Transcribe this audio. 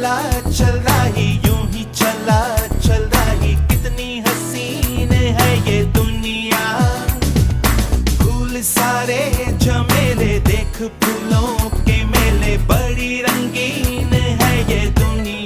चला चल रही यूं ही चला चल रही कितनी हसीन है ये दुनिया। फूल सारे झमेले देख फूलों के मेले बड़ी रंगीन है ये दुनिया।